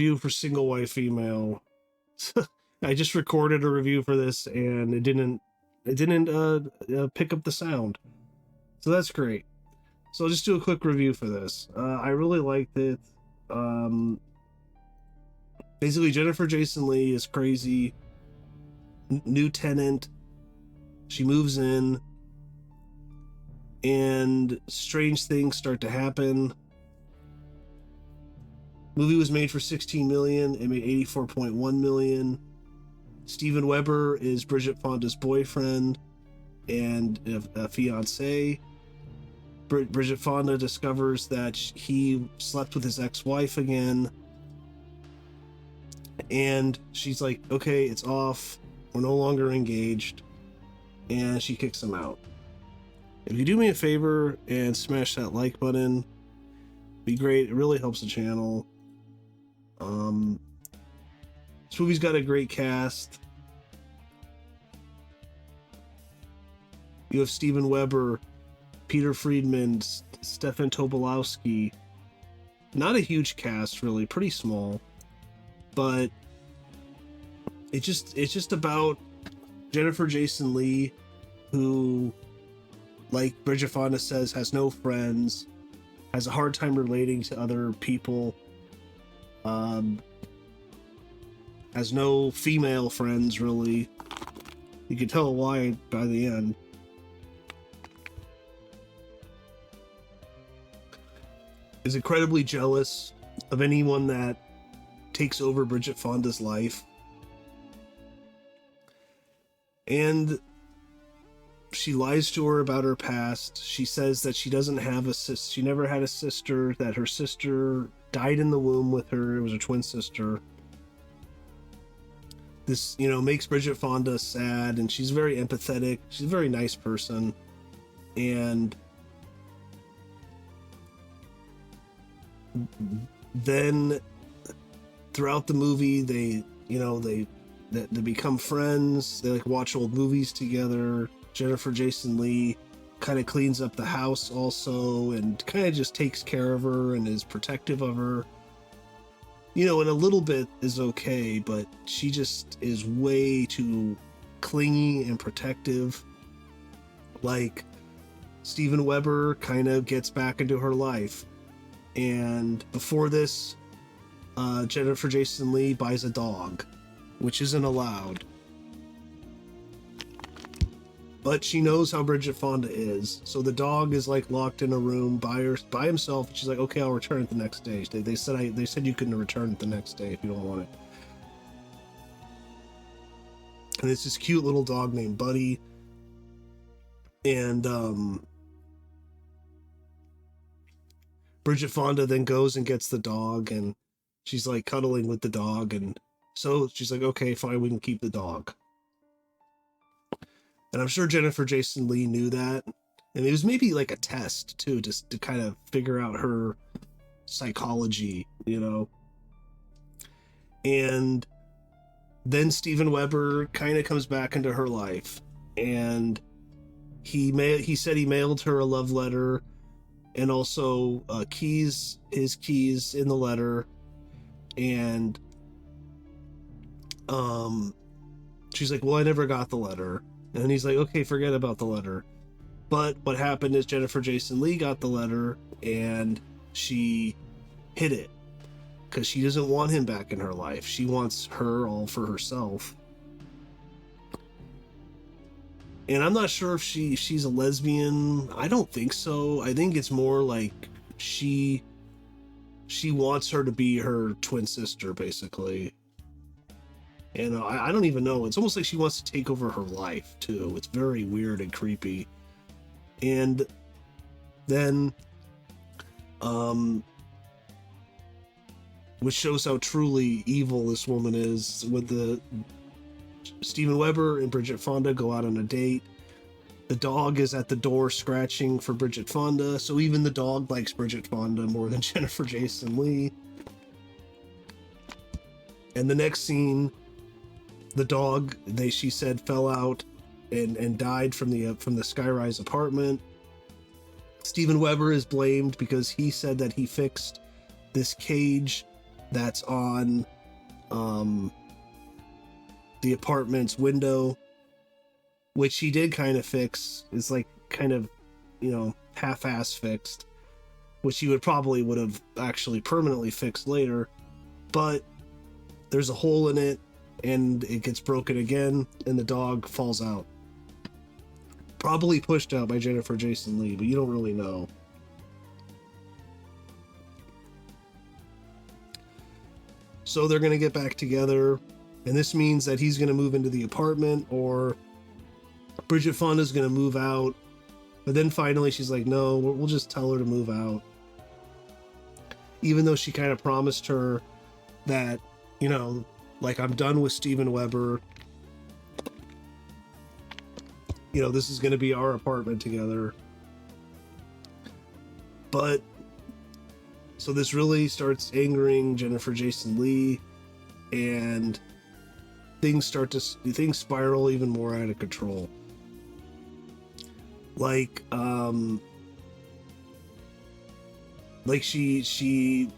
review for Single White Female. I just recorded a review for this and it didn't pick up the sound. So that's great. So I'll just do a quick review for this. I really liked it. Basically, Jennifer Jason Leigh is crazy. New tenant. She moves in. And strange things start to happen. Movie was made for $16 million. It made $84.1 million. Steven Weber is Bridget Fonda's boyfriend and a fiance. Bridget Fonda discovers that he slept with his ex-wife again. And she's like, okay, it's off. We're no longer engaged. And she kicks him out. If you do me a favor and smash that like button, it'd be great. It really helps the channel. This movie's got a great cast. You have Steven Weber, Peter Friedman, Stefan Tobolowsky. Not a huge cast, really, pretty small, but it's just about Jennifer Jason Leigh, who, like Bridget Fonda says, has no friends, has a hard time relating to other people, has no female friends, really. You can tell why by the end. Is incredibly jealous of anyone that takes over Bridget Fonda's life. And she lies to her about her past. She says that she doesn't have a sister. She never had a sister, that her sister died in the womb with her. It was her twin sister. This, makes Bridget Fonda sad, and she's very empathetic. She's a very nice person. And then throughout the movie, they become friends. They watch old movies together. Jennifer Jason Leigh kind of cleans up the house also, and kind of just takes care of her and is protective of her. And a little bit is okay, but she just is way too clingy and protective. Like, Steven Weber kind of gets back into her life. And before this, Jennifer Jason Leigh buys a dog, which isn't allowed. But she knows how Bridget Fonda is, so the dog is locked in a room by himself. And she's like, "Okay, I'll return it the next day." They said you couldn't return it the next day if you don't want it. And it's this cute little dog named Buddy, and Bridget Fonda then goes and gets the dog, and she's cuddling with the dog, and so she's like, "Okay, fine, we can keep the dog." And I'm sure Jennifer Jason Leigh knew that. And it was maybe a test, too, just to kind of figure out her psychology, And then Steven Weber kind of comes back into her life. And he said he mailed her a love letter and also his keys in the letter. And she's like, "Well, I never got the letter." And he's like, "Okay, forget about the letter." But what happened is Jennifer Jason Leigh got the letter and she hid it because she doesn't want him back in her life. She wants her all for herself. And I'm not sure if she's a lesbian. I don't think so. I think it's more like she wants her to be her twin sister, basically. And I don't even know. It's almost like she wants to take over her life, too. It's very weird and creepy. And then, which shows how truly evil this woman is, with Steven Weber and Bridget Fonda go out on a date. The dog is at the door scratching for Bridget Fonda, so even the dog likes Bridget Fonda more than Jennifer Jason Leigh. And the next scene, the dog, she said, fell out and died from the skyrise apartment. Steven Weber is blamed because he said that he fixed this cage that's on the apartment's window, which he did kind of fix. It's like kind of, half-ass fixed, which he would have actually permanently fixed later. But there's a hole in it, and it gets broken again, and the dog falls out. Probably pushed out by Jennifer Jason Leigh, but you don't really know. So they're going to get back together, and this means that he's going to move into the apartment, or Bridget Fonda's going to move out. But then finally she's like, no, we'll just tell her to move out. Even though she kind of promised her that, like, I'm done with Steven Weber. This is going to be our apartment together. But so this really starts angering Jennifer Jason Leigh, and things spiral even more out of control. Like she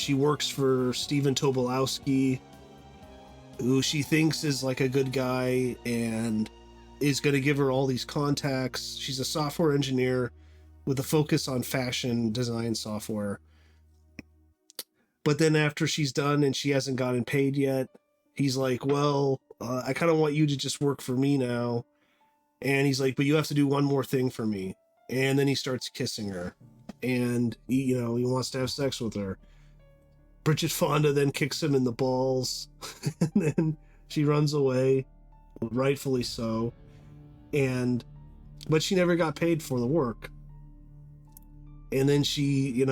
works for Steven Tobolowsky, who she thinks is like a good guy and is going to give her all these contacts. She's a software engineer with a focus on fashion design software. But then after she's done and she hasn't gotten paid yet, he's like, well, I kind of want you to just work for me now. And he's like, but you have to do one more thing for me. And then he starts kissing her. And, he wants to have sex with her. Bridget Fonda then kicks him in the balls. And then she runs away, rightfully so. But she never got paid for the work. And then she,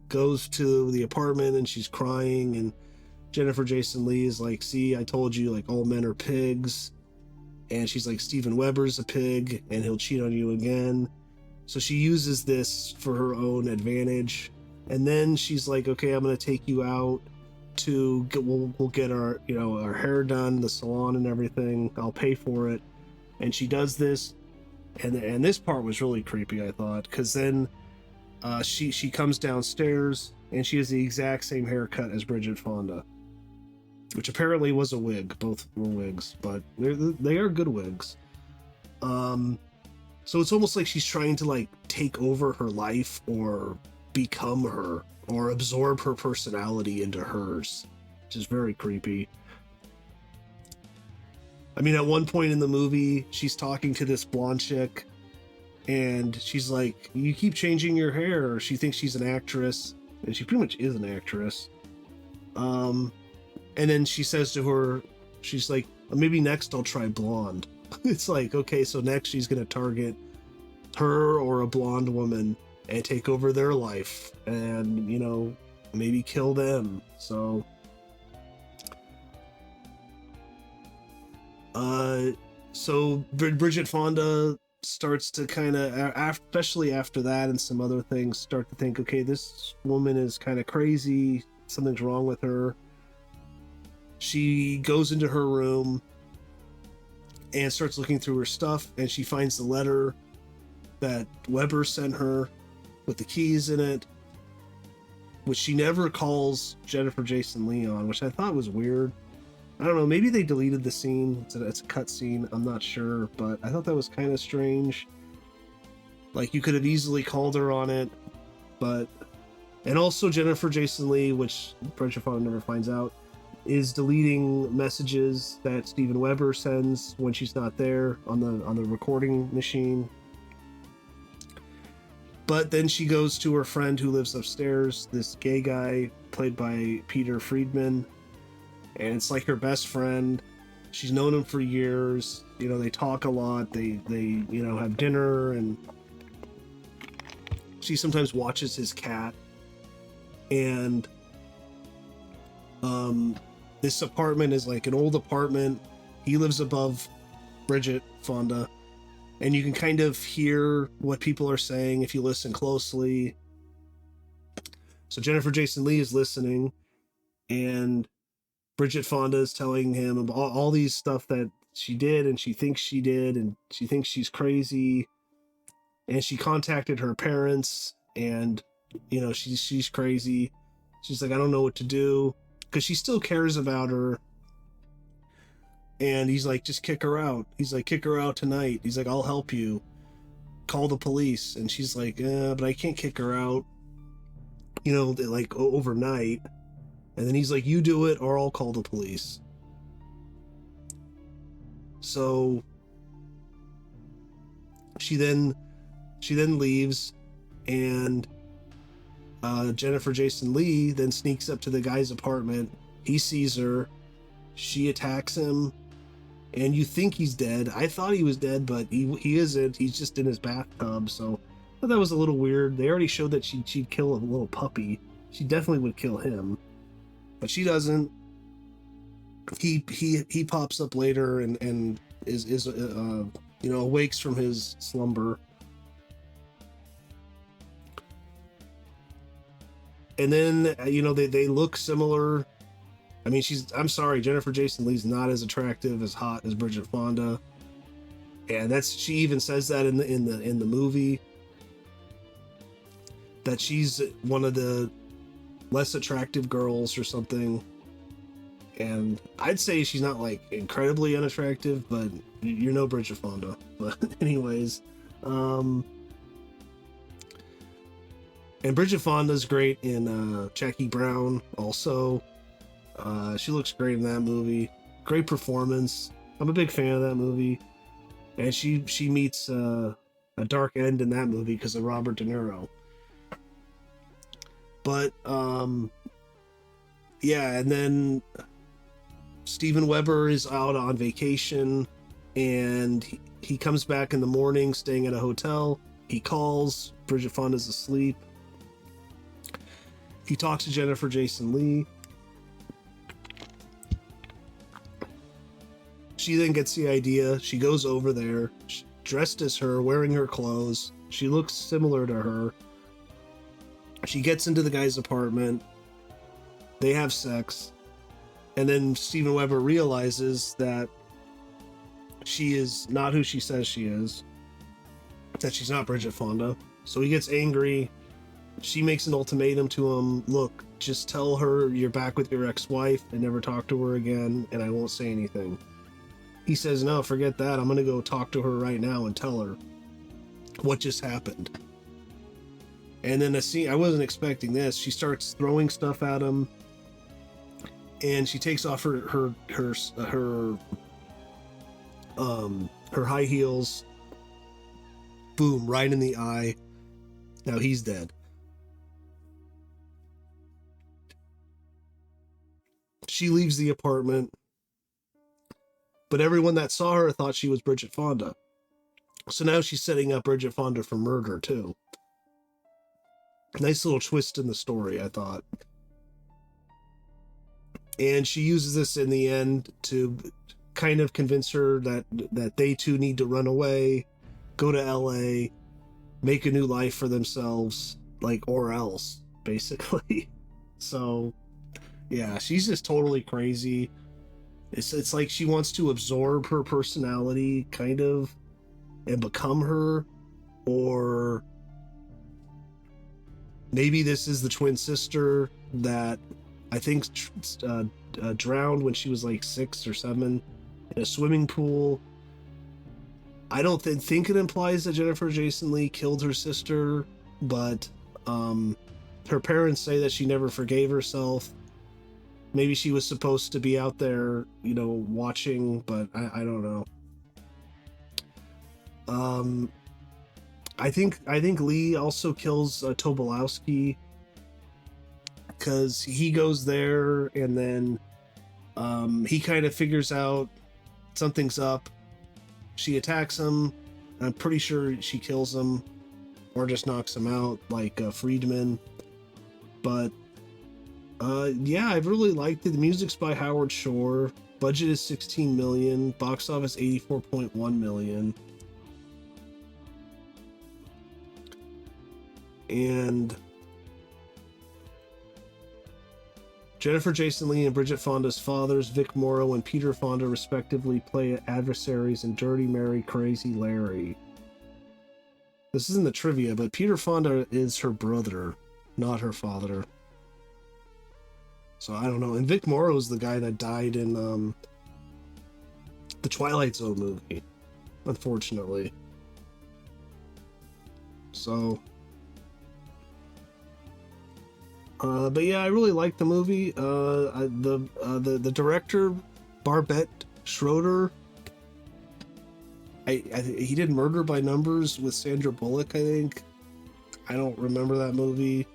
goes to the apartment and she's crying. And Jennifer Jason Leigh is like, see, I told you, like, all men are pigs. And she's like, Steven Weber's a pig and he'll cheat on you again. So she uses this for her own advantage. And then she's like, okay, I'm going to take you out to we'll get our, our hair done, the salon and everything. I'll pay for it. And she does this. And this part was really creepy, I thought, because then she comes downstairs and she has the exact same haircut as Bridget Fonda, which apparently was a wig. Both were wigs, but they are good wigs. So it's almost like she's trying to, like, take over her life or become her or absorb her personality into hers, which is very creepy. I mean, at one point in the movie, she's talking to this blonde chick and she's like, you keep changing your hair. She thinks she's an actress, and she pretty much is an actress. And then she says to her, she's like, maybe next I'll try blonde. It's like, okay, so next she's going to target her or a blonde woman and take over their life and, maybe kill them. So, Bridget Fonda starts to kind of, especially after that and some other things, start to think, okay, this woman is kind of crazy. Something's wrong with her. She goes into her room and starts looking through her stuff, and she finds the letter that Weber sent her with the keys in it, which she never calls Jennifer Jason Leigh on, which I thought was weird. I don't know, maybe they deleted the scene. It's a cut scene, I'm not sure, but I thought that was kind of strange. Like, you could have easily called her on it, but... And also Jennifer Jason Leigh, which Bridget Fonda never finds out, is deleting messages that Steven Weber sends when she's not there on the recording machine. But then she goes to her friend who lives upstairs, this gay guy played by Peter Friedman, and it's like her best friend. She's known him for years. They talk a lot. They have dinner, and she sometimes watches his cat. And this apartment is like an old apartment. He lives above Bridget Fonda, and you can kind of hear what people are saying if you listen closely. So Jennifer Jason Leigh is listening, and Bridget Fonda is telling him about all these stuff that she did, and she thinks she did, and she thinks she's crazy. And she contacted her parents, and she's crazy. She's like, I don't know what to do. because she still cares about her. And he's like, just kick her out. He's like, kick her out tonight. He's like, I'll help you. Call the police. And she's like, but I can't kick her out, you know, like overnight. And then he's like, you do it or I'll call the police. So she then leaves, and Jennifer Jason Leigh then sneaks up to the guy's apartment. He sees her. She attacks him, and you think he's dead. I thought he was dead, but he isn't. He's just in his bathtub. So I thought that was a little weird. They already showed that she'd kill a little puppy. She definitely would kill him, but she doesn't. He pops up later and is you know, awakes from his slumber. And then, you know, they look similar. I mean, I'm sorry, Jennifer Jason Leigh's not as attractive, as hot as Bridget Fonda. And she even says that in the movie, that she's one of the less attractive girls or something. And I'd say she's not like incredibly unattractive, but you know Bridget Fonda. But anyways, and Bridget Fonda's great in Jackie Brown also. She looks great in that movie. Great performance. I'm a big fan of that movie. And she meets a dark end in that movie because of Robert De Niro. But yeah, and then Steven Weber is out on vacation, and he comes back in the morning staying at a hotel. He calls. Bridget Fonda's asleep. He talks to Jennifer Jason Leigh. She then gets the idea. She goes over there, dressed as her, wearing her clothes. She looks similar to her. She gets into the guy's apartment. They have sex. And then Steven Weber realizes that she is not who she says she is. That she's not Bridget Fonda. So he gets angry. She makes an ultimatum to him. Look, just tell her you're back with your ex-wife and never talk to her again, and I won't say anything. He says, no, forget that. I'm going to go talk to her right now and tell her what just happened. And then I wasn't expecting this. She starts throwing stuff at him, and she takes off her high heels. Boom, right in the eye. Now he's dead. She leaves the apartment, but everyone that saw her thought she was Bridget Fonda. So now she's setting up Bridget Fonda for murder too. Nice little twist in the story, I thought. And she uses this in the end to kind of convince her that they too need to run away, go to LA, make a new life for themselves, like, or else, basically. So, yeah, she's just totally crazy. It's like she wants to absorb her personality, kind of, and become her, or maybe this is the twin sister that I think drowned when she was like 6 or 7 in a swimming pool. I don't think it implies that Jennifer Jason Leigh killed her sister, but her parents say that she never forgave herself. Maybe she was supposed to be out there, you know, watching, but I don't know. I think Lee also kills Tobolowsky, because he goes there and then he kind of figures out something's up. She attacks him. I'm pretty sure she kills him or just knocks him out like Friedman. But yeah, I really liked it. The music's by Howard Shore. Budget is $16 million. Box office $84.1 million. And Jennifer Jason Leigh and Bridget Fonda's fathers, Vic Morrow and Peter Fonda, respectively, play adversaries in Dirty Mary, Crazy Larry. This isn't the trivia, but Peter Fonda is her brother, not her father. So I don't know. And Vic Morrow's the guy that died in the Twilight Zone movie, unfortunately. So, but yeah, I really liked the movie. The director, Barbet Schroeder. He did Murder by Numbers with Sandra Bullock, I think. I don't remember that movie.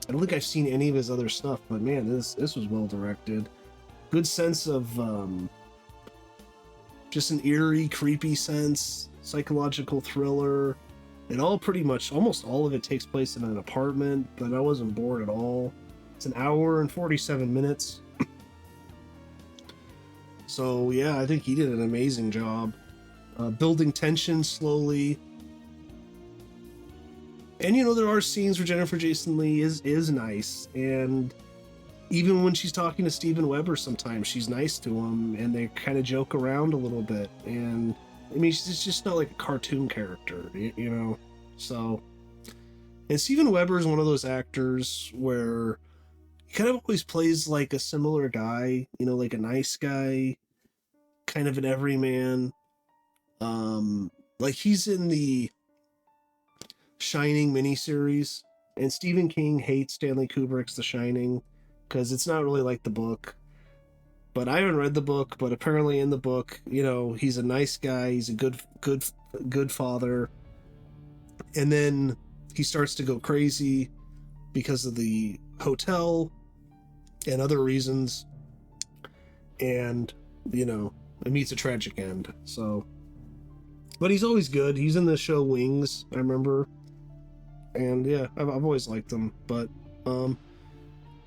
I don't think I've seen any of his other stuff, but man, this was well directed. Good sense of just an eerie, creepy sense, psychological thriller. It all pretty much, almost all of it takes place in an apartment, but I wasn't bored at all. It's an hour and 47 minutes. So yeah, I think he did an amazing job. Building tension slowly. And you know, there are scenes where Jennifer Jason Leigh is nice, and even when she's talking to Steven Weber sometimes she's nice to him, and they kind of joke around a little bit, and I mean, she's just not like a cartoon character, you know? So, and Steven Weber is one of those actors where he kind of always plays like a similar guy, you know, like a nice guy, kind of an everyman. Like he's in the Shining miniseries, and Stephen King hates Stanley Kubrick's The Shining because it's not really like the book. But I haven't read the book, but apparently in the book, you know, he's a nice guy, he's a good father. And then he starts to go crazy because of the hotel and other reasons. And, you know, it meets a tragic end. So, but he's always good. He's in the show Wings, I remember. And yeah, I've always liked him. But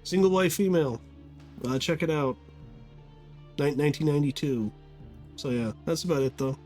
Single Wife Female, check it out. 1992. So yeah, that's about it though.